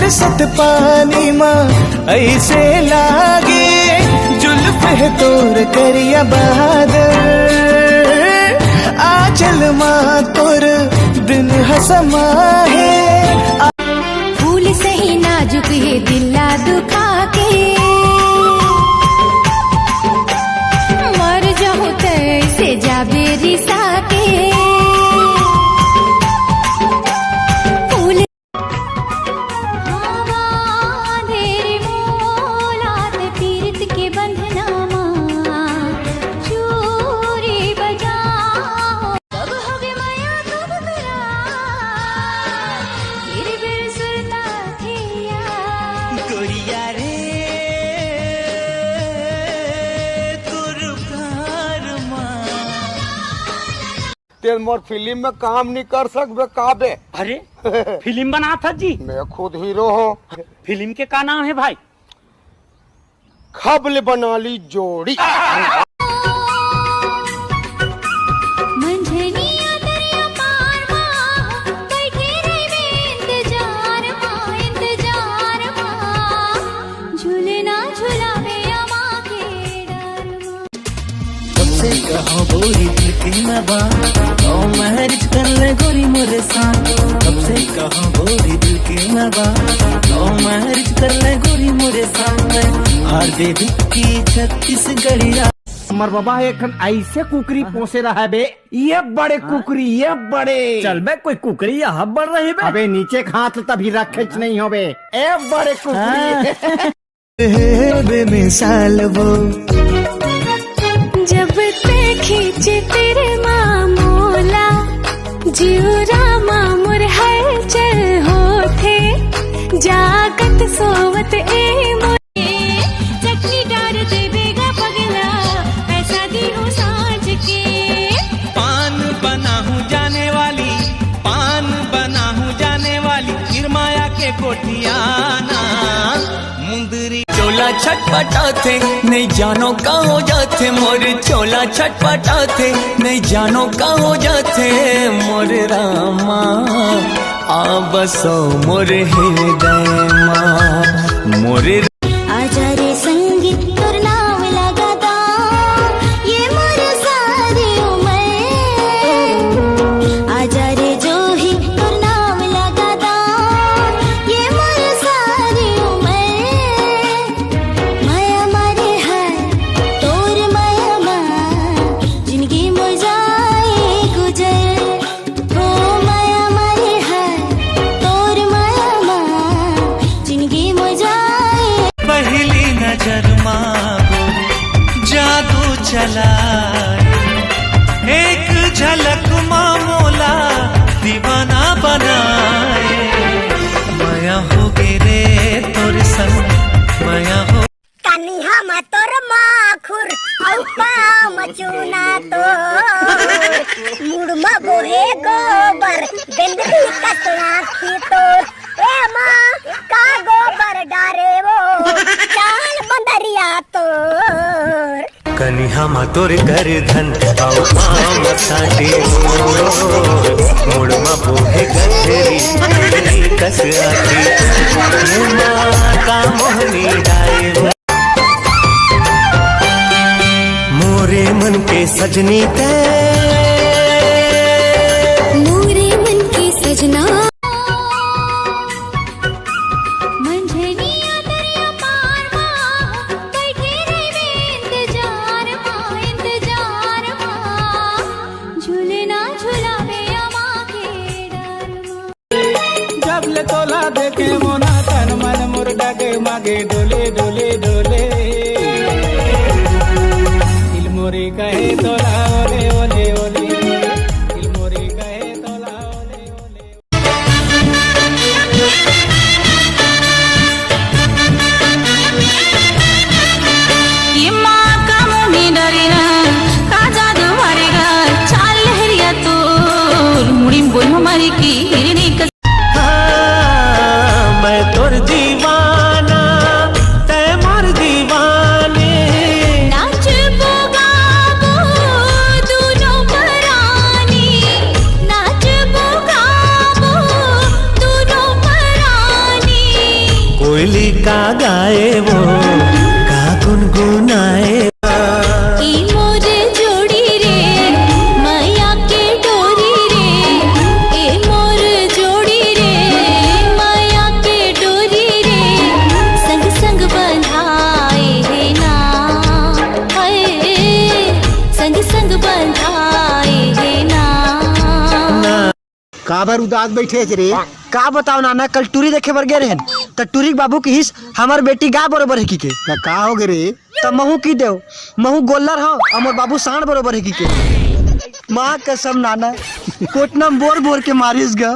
बरसत पानी माँ ऐसे लागे, जुल्फ है तोर करिया बादल, आचल माँ तोर दिन हसमा है। फूल सही नाजुक है दिला दुखा के, मर जाऊं तैसे जाबे रिसा के। तेल मोर फिल्म में काम नहीं कर सकबे काबे। अरे फिल्म बना था जी, मैं खुद हीरो हूँ। फिल्म के का नाम है भाई? खबल बना ली जोड़ी। कहो बोरी दिल की मैं बात, कहो मैरिज कर ले गोरी मोरे साथ। कब से कहो बोरी दिल की मैं बात, कहो मैरिज कर ले गोरी मोरे साथ। और बेबी की 36 गड़िया। हमार बाबा एक ऐसे कुकरी पोसे रहा है बे, ये बड़े कुकरी, ये बड़े। चल बे कोई कुकरी यहाँ बढ़ रही बे। अबे नीचे हाथ तभी रखे नहीं हो बे, ए बड़े कुकरी। बेमिसाल वो जब ते खींचे तेरे मामोला, जीवरा मामुर है चल होते, जागत सोवत ए मोरे। चटनी डार दे बेगा पगला, पैसा दी हूँ सांझ के। पान बना हूँ जाने वाली, पान बना हूँ जाने वाली, किरमाया के कोठियाना मुंदरी। चोला छटपटाते नहीं जानो का हो जाते मोर, चोला छटपटाते नहीं जानो का हो जाते मोर रामा। आ बसो मोर हृदय माँ मोर। आजा रे संगीत तोर नाम लगा दा, ये मोर सारी उम्र। आजा रे जो ही तोर नाम लगा दा, ये मोर सारी उम्र। माया मारे है तोर माया माँ, जिंदगी मोर जाए गुजर। ओ माया मारे है तोर माया माँ, जिंदगी मोर जाए। पहली नजर मांगो जादू चलाए, एक झलक मामोला दीवाना बनाए। माया हो गे रे तोर संग, माया हो। कनिहा मतोर माखुर औ पाम चूना तो, मुड़मा बोहे गोबर बिंदली कसला खी तो। ए माँ का गोबर डारे वो, चाल बंदरिया तोर। कनिहा मा तोर कर धन आओ पाम साटे मुड़मा बोहे गठरी कस आती। माता मोहनी डाए मोरे मन के सजनी ते, मोरे मन की सजना। मंझनिया दरिया पार माँ, बैठे रहे इंतजार माँ, इंतजार माँ। झूलना झूलावे माँ के डर माँ। जब ले तोला देखे मोना तन मन मुर्दा के मागे डोले डोले डोले। दिल मोरे कहे तोला ओले ओले ओले, दिल मोरे कहे तोला ओले ओले। ये माँ का मुँह डरेगा, का जादू मारेगा, चाल लहरिया तो मुड़ी बोल हमारी की हिरनी का। मैं तोर दीवाना ते मोर दीवाने। नाच बोगा कोयली का गाए वो का गुनगुनाए। ई मोरे जोड़ी रे मैया के डोरी रे, ए मोर जोड़ी रे मैया के डोरी रे, संग संग बंधाए है ना, हाय संग संग बंधाए है ना। काबर उदास बैठे रे? का बताओ नाना, कल टूरी देखे बर गए रहन त टूरी बाबू की हिस हमार बेटी गा बरोबर है की के का हो गे रे? त महू की देव महू गोल्लर हो हमर बाबू सांड बरोबर है की के। माँ कसम नाना कोटनम बोर बोर के मारिस गा।